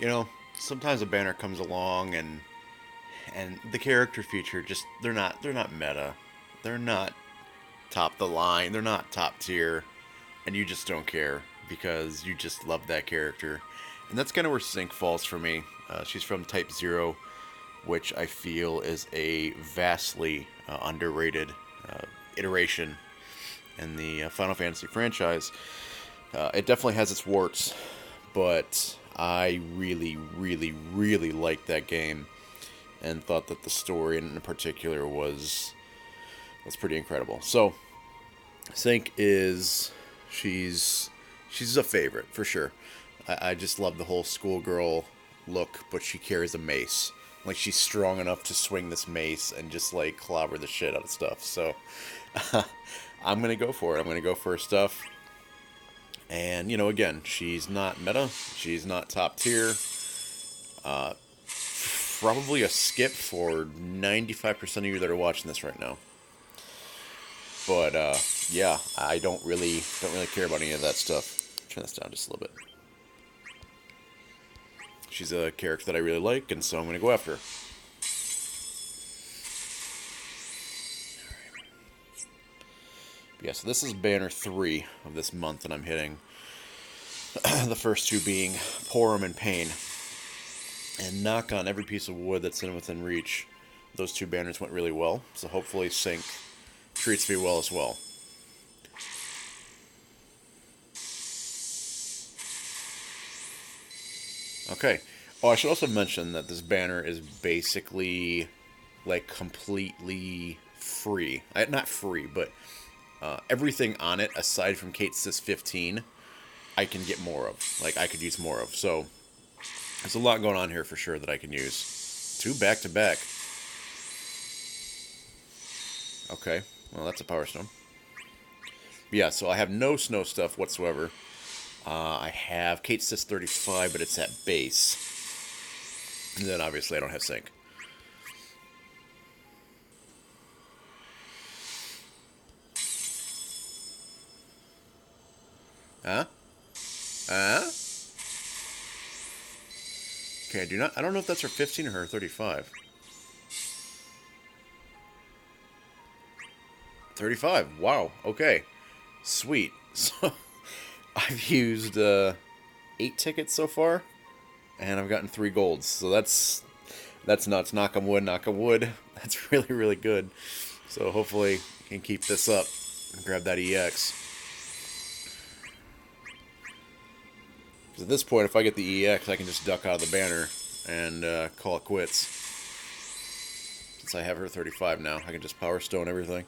You know, sometimes a banner comes along and the character feature just they're not meta. They're not top the line. They're not top tier, and you just don't care because you just love that character. And that's kind of where Cinque falls for me. She's from Type Zero, which I feel is a vastly underrated iteration in the Final Fantasy franchise. It definitely has its warts, but I really, really, really liked that game and thought that the story in particular was pretty incredible. So, Cinque is she's she's a favorite for sure. I just love the whole schoolgirl look, but she carries a mace. Like she's strong enough to swing this mace and just like clobber the shit out of stuff. So I'm gonna go for it. I'm gonna go for her stuff. And again, she's not meta. She's not top tier. Uh, Probably a skip for 95% of you that are watching this right now. But yeah, I don't really care about any of that stuff. Turn this down just a little bit. She's a character that I really like, and so I'm going to go after her. But yeah, so this is banner 3 of this month that I'm hitting. The first two being Porum and Pain. And knock on every piece of wood that's within reach. Those two banners went really well, so hopefully Cinque treats me well as well. Okay. Oh, I should also mention that this banner is basically like completely free. Not free, but everything on it aside from Kate Sis 15, I can get more of. Like I could use more of. So there's a lot going on here for sure that I can use. Two back to back. Okay. Well, that's a power stone. But yeah, so I have no snow stuff whatsoever. I have Kate Sis 35, but it's at base. And then obviously I don't have Cinque. Huh? Huh? Okay, I don't know if that's her 15 or her 35. 35. Wow. Okay. Sweet. So I've used 8 tickets so far, and I've gotten 3 golds. So that's nuts. Knock on wood. Knock on wood. That's really really good. So hopefully I can keep this up and grab that EX. Because at this point, if I get the EX, I can just duck out of the banner and call it quits. Since I have her 35 now, I can just power stone everything.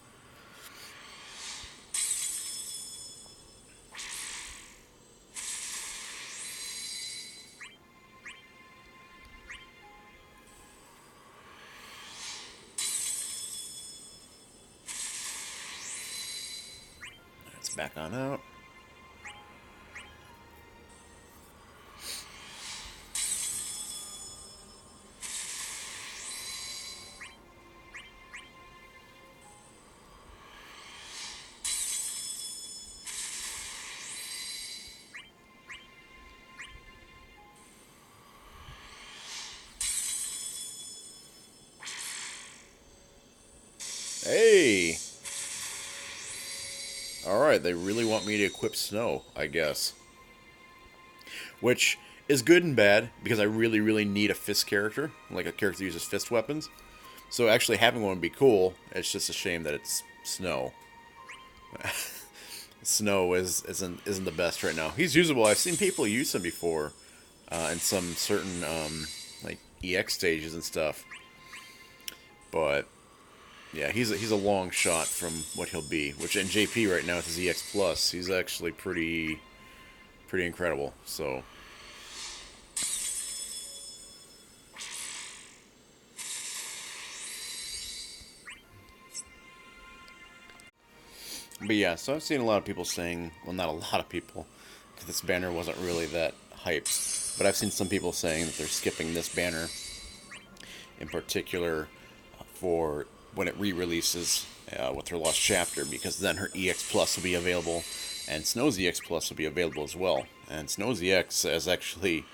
Let's back on out. Hey! Alright, they really want me to equip Snow, I guess. Which is good and bad, because I really, really need a fist character. Like a character that uses fist weapons. So actually having one would be cool. It's just a shame that it's Snow. Snow isn't the best right now. He's usable. I've seen people use him before. In some certain, like, EX stages and stuff. But yeah, he's a long shot from what he'll be. Which in JP right now with his EX Plus, he's actually pretty incredible. So but yeah, so I've seen a lot of people saying, well, not a lot of people, because this banner wasn't really that hyped, but I've seen some people saying that they're skipping this banner in particular for when it re-releases with her Lost Chapter, because then her EX Plus will be available, and Snow's EX Plus will be available as well. And Snow's EX is actually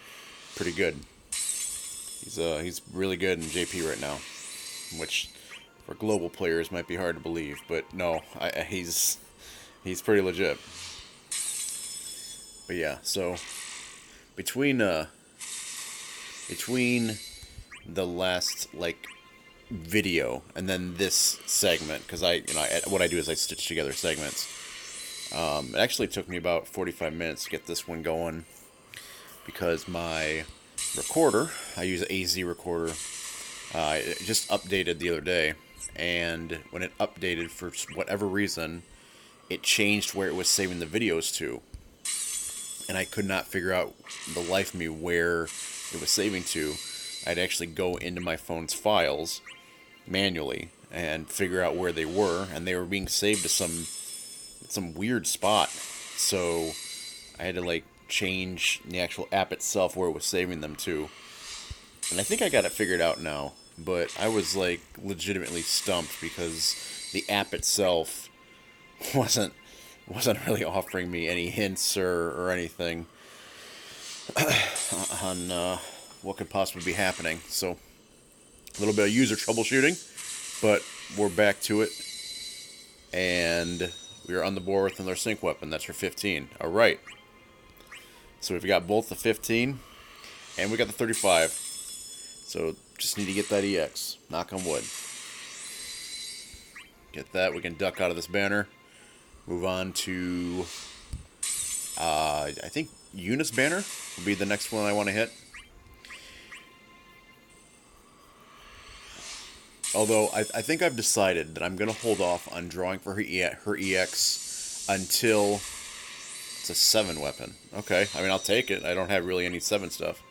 pretty good. He's really good in JP right now, which for global players might be hard to believe, but no, he's pretty legit. But yeah, so between between the last like video and then this segment, because what I do is I stitch together segments. It actually took me about 45 minutes to get this one going because my recorder, I use an AZ recorder, it just updated the other day, and when it updated for whatever reason, it changed where it was saving the videos to, and I could not figure out the life of me where it was saving to. I'd actually go into my phone's files manually and figure out where they were, and they were being saved to some weird spot. So I had to like change the actual app itself where it was saving them to. And I think I got it figured out now, but I was like legitimately stumped because the app itself wasn't really offering me any hints or anything on what could possibly be happening. So a little bit of user troubleshooting, but we're back to it, and we are on the board with another Cinque weapon. That's for 15. All right. So we've got both the 15, and we got the 35. So just need to get that EX. Knock on wood. Get that. We can duck out of this banner. Move on to, I think Eunice banner will be the next one I want to hit. Although I think I've decided that I'm going to hold off on drawing for her EX until it's a 7 weapon. Okay, I mean, I'll take it. I don't have really any 7 stuff.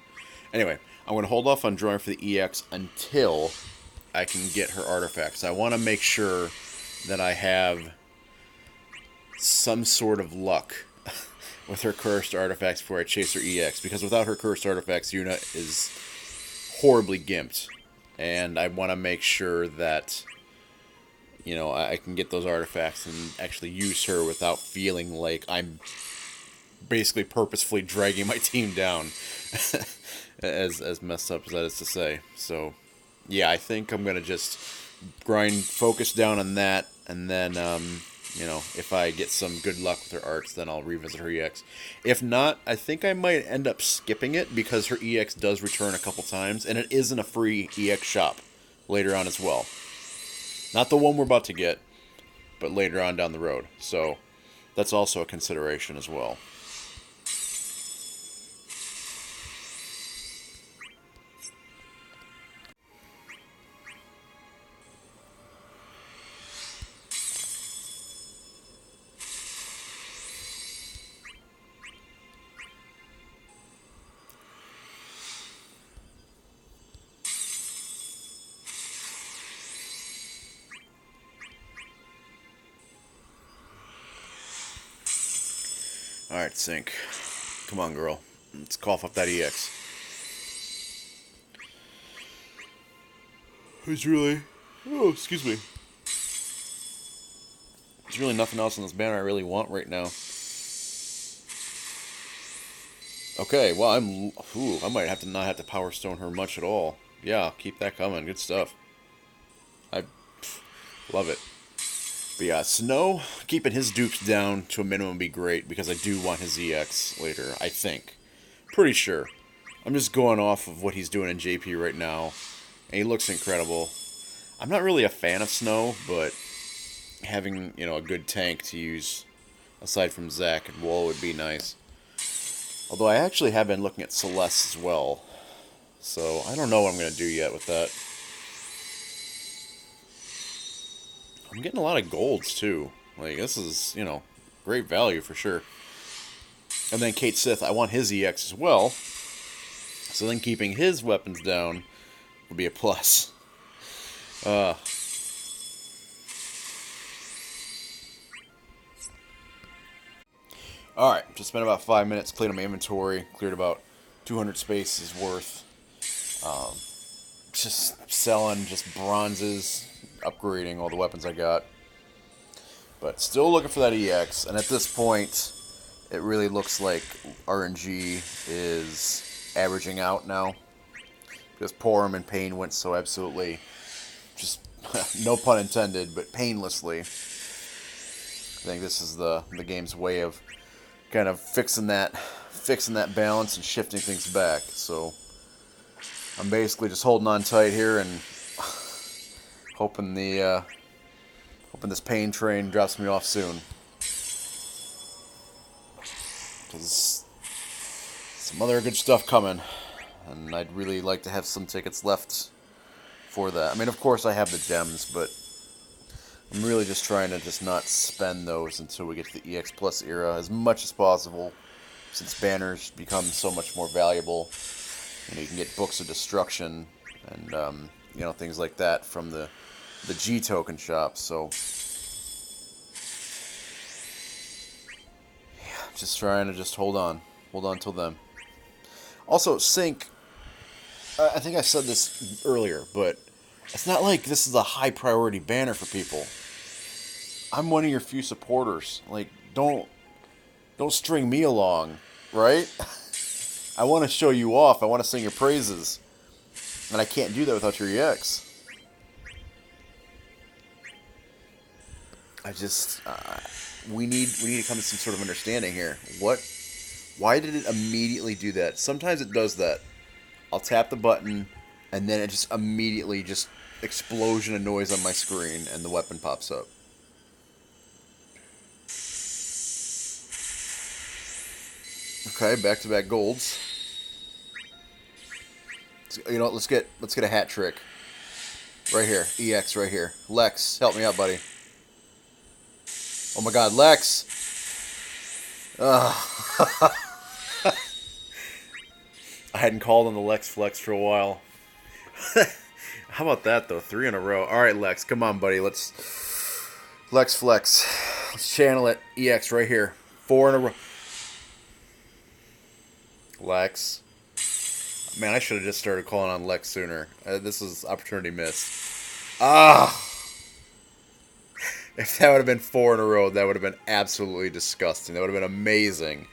Anyway, I'm going to hold off on drawing for the EX until I can get her artifacts. I want to make sure that I have some sort of luck with her cursed artifacts before I chase her EX, because without her cursed artifacts, Yuna is horribly gimped. And I want to make sure that, you know, I can get those artifacts and actually use her without feeling like I'm basically purposefully dragging my team down, as messed up as that is to say. So, yeah, I think I'm going to just focus down on that, and then, you know, if I get some good luck with her arts, then I'll revisit her EX. If not, I think I might end up skipping it, because her EX does return a couple times, and it is in a free EX shop later on as well. Not the one we're about to get, but later on down the road. So that's also a consideration as well. Alright, Cinque. Come on, girl. Let's cough up that EX. There's really... Oh, excuse me. There's really nothing else in this banner I really want right now. Okay, well, I might have to not have to Power Stone her much at all. Yeah, keep that coming. Good stuff. I love it. But yeah, Snow, keeping his dupes down to a minimum would be great, because I do want his EX later, I think. Pretty sure. I'm just going off of what he's doing in JP right now, and he looks incredible. I'm not really a fan of Snow, but having, you know, a good tank to use aside from Zac and Wool would be nice. Although I actually have been looking at Celeste as well, so I don't know what I'm going to do yet with that. I'm getting a lot of golds, too. Like, this is, you know, great value for sure. And then Kate Sith, I want his EX as well. So then keeping his weapons down would be a plus. Alright, just spent about 5 minutes cleaning my inventory. Cleared about 200 spaces worth. Just selling just bronzes, upgrading all the weapons I got. But still looking for that EX, and at this point, it really looks like RNG is averaging out now. Because poor him and Pain went so absolutely, just, no pun intended, but painlessly. I think this is the game's way of kind of fixing that balance and shifting things back. So I'm basically just holding on tight here and hoping this Pain train drops me off soon. Because some other good stuff coming, and I'd really like to have some tickets left for that. I mean, of course I have the gems, but I'm really just trying to just not spend those until we get to the EX Plus era as much as possible, since banners become so much more valuable. You know, you can get Books of Destruction and you know, things like that from the G token shop. So yeah, just trying to just hold on till then. Also, Cinque, I think I said this earlier, but it's not like this is a high priority banner for people. I'm one of your few supporters. Like, don't string me along, right? I want to show you off. I want to sing your praises, and I can't do that without your EX. I just we need to come to some sort of understanding here. Why did it immediately do that? Sometimes it does that. I'll tap the button, and then it just immediately just explosion of noise on my screen, and the weapon pops up. Okay, back-to-back golds. You know what? Let's get a hat trick. Right here, EX right here. Lex, help me out, buddy. Oh my God, Lex! I hadn't called on the Lex Flex for a while. How about that, though? 3 in a row. All right, Lex, come on, buddy. Let's Lex Flex. Let's channel it. EX right here. 4 in a row. Lex. Man, I should have just started calling on Lex sooner. This is opportunity missed. Ah! If that would have been 4 in a row, that would have been absolutely disgusting. That would have been amazing.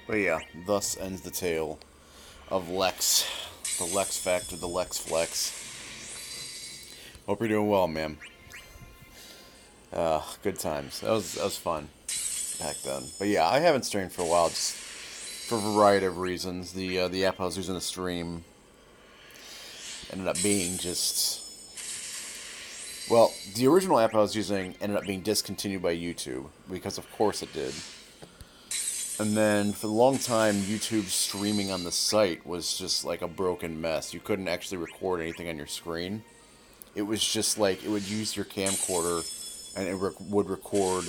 But yeah, thus ends the tale of Lex. The Lex Factor, the Lex Flex. Hope you're doing well, man. Good times. That was fun back then. But yeah, I haven't streamed for a while, just for a variety of reasons. The app I was using to stream ended up being just... Well, the original app I was using ended up being discontinued by YouTube, because of course it did. And then for a long time, YouTube streaming on the site was just like a broken mess. You couldn't actually record anything on your screen. It was just like, it would use your camcorder and it would record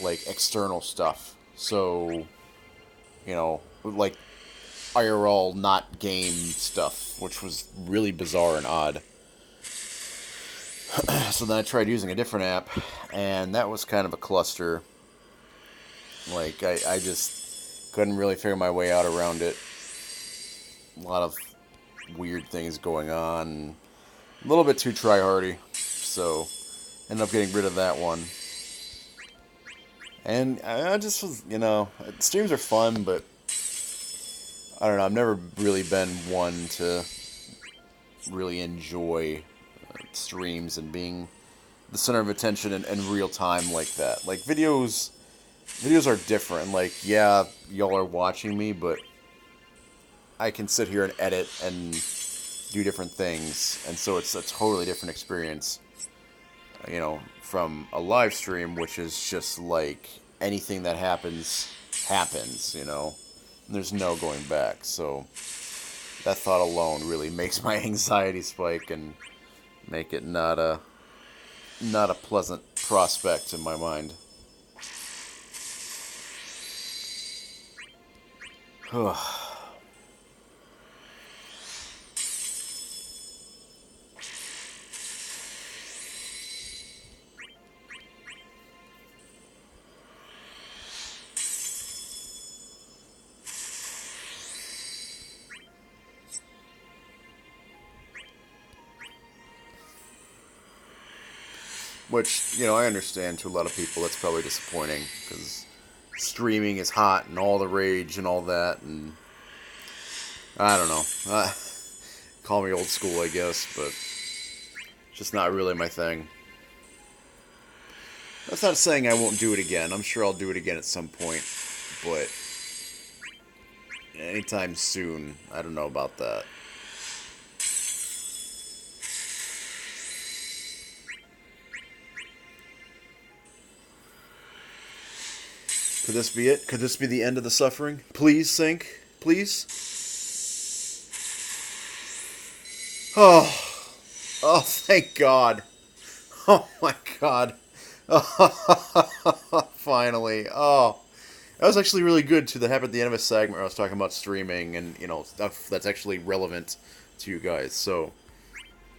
like external stuff. So, you know, like IRL, not game stuff, which was really bizarre and odd. So then I tried using a different app, and that was kind of a cluster. Like, I just couldn't really figure my way out around it. A lot of weird things going on. A little bit too try-hardy. So, ended up getting rid of that one. And I just was, you know, streams are fun, but I don't know, I've never really been one to really enjoy streams and being the center of attention in real time like that. Like, videos are different. Like, yeah, y'all are watching me, but I can sit here and edit and do different things, and so it's a totally different experience, you know, from a live stream, which is just like anything that happens, you know, and there's no going back. So that thought alone really makes my anxiety spike and make it not a pleasant prospect in my mind. Which, you know, I understand to a lot of people that's probably disappointing, because streaming is hot and all the rage and all that, and I don't know. Call me old school, I guess, but it's just not really my thing. That's not saying I won't do it again. I'm sure I'll do it again at some point, but anytime soon, I don't know about that. Could this be it? Could this be the end of the suffering? Please, Cinque. Please? Oh. Oh, thank God. Oh, my God. Finally. Oh. That was actually really good, too. That happened at the end of a segment where I was talking about streaming and, you know, stuff that's actually relevant to you guys. So,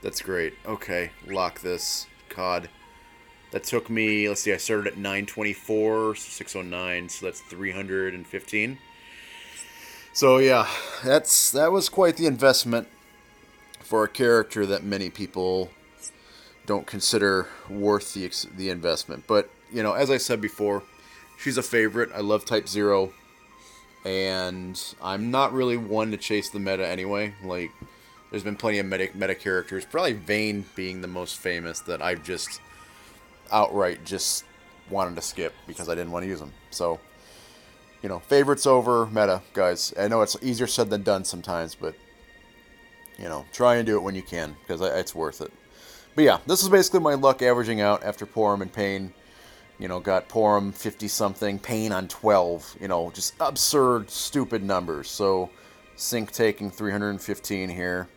that's great. Okay, lock this. God. That took me, let's see, I started at 924, so 609, so that's 315. So yeah, that was quite the investment for a character that many people don't consider worth the investment. But, you know, as I said before, she's a favorite. I love Type Zero, and I'm not really one to chase the meta anyway. Like, there's been plenty of meta characters, probably Vayne being the most famous, that I've just outright just wanted to skip because I didn't want to use them. So, you know, favorites over meta, guys. I know it's easier said than done sometimes, but, you know, try and do it when you can because it's worth it. But yeah, this is basically my luck averaging out after Porum and Pain. You know, got Porum 50-something, Pain on 12. You know, just absurd, stupid numbers. So, Cinque taking 315 here.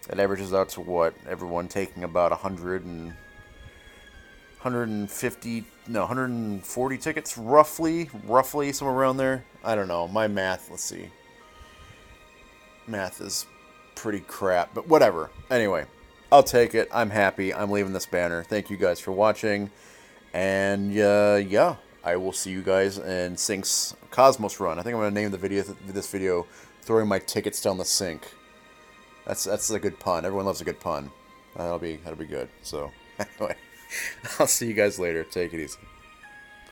That averages out to what? Everyone taking about 140 tickets, roughly, somewhere around there. I don't know. My math, let's see. Math is pretty crap, but whatever. Anyway, I'll take it. I'm happy. I'm leaving this banner. Thank you guys for watching. And, yeah, I will see you guys in Cinque's Cosmos run. I think I'm going to name this video Throwing My Tickets Down the Cinque. That's a good pun. Everyone loves a good pun. That'll be good. So, anyway. I'll see you guys later. Take it easy.